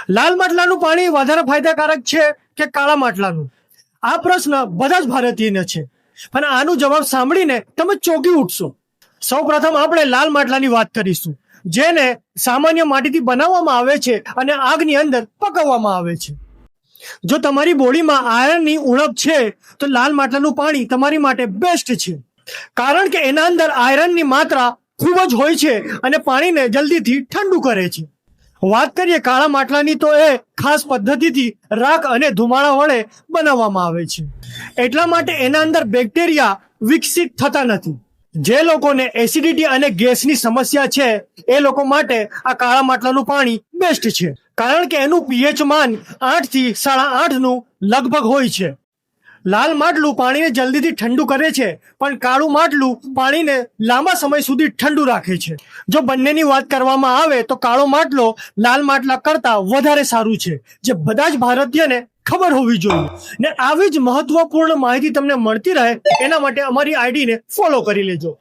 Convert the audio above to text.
લાલ માટલાનું પાણી વધારે ફાયદાકારક છે કે કાળા માટલાનું? આ પ્રશ્ન બધા જ ભારતીયને છે, પણ આનો જવાબ સાંભળીને તમે ચોંકી ઉઠશો. સૌપ્રથમ આપણે લાલ માટલાની વાત કરીશું, જેને સામાન્ય માટીથી બનાવવામાં આવે છે અને આગની અંદર પકવવામાં આવે છે. જો તમારી બોડીમાં આયર્નની ઉણપ છે તો લાલ માટલાનું પાણી તમારી માટે બેસ્ટ છે, કારણ કે એના અંદર આયરનની માત્રા ખૂબ જ હોય છે અને પાણીને જલ્દીથી ઠંડુ કરે છે. વાત કરીએ કાળા માટલાની, તો એ ખાસ પદ્ધતિથી રાખ અને ધુમાડા વડે બનાવવામાં આવે છે. એટલા માટે એના અંદર બેક્ટેરિયા વિકસિત થતા નથી. જે લોકોને એસિડિટી અને ગેસની સમસ્યા છે એ લોકો માટે આ કાળા માટલાનું પાણી બેસ્ટ છે, કારણ કે એનું પીએચ માન 8 થી 8.5 નું લગભગ હોય છે. લાલ માટલું પાણીને જલ્દીથી ઠંડુ કરે છે, પણ કાળું માટલું પાણીને લાંબા સમય સુધી ઠંડુ રાખે છે. જો બંનેની વાત કરવામાં આવે તો કાળો માટલો લાલ માટલા કરતાં વધારે સારું છે, જે બધા જ ભારતીયને ખબર હોવી જોઈએ. ને આવી જ મહત્વપૂર્ણ માહિતી તમને મળતી રહે એના માટે અમારી આઈડીને ફોલો કરી લેજો.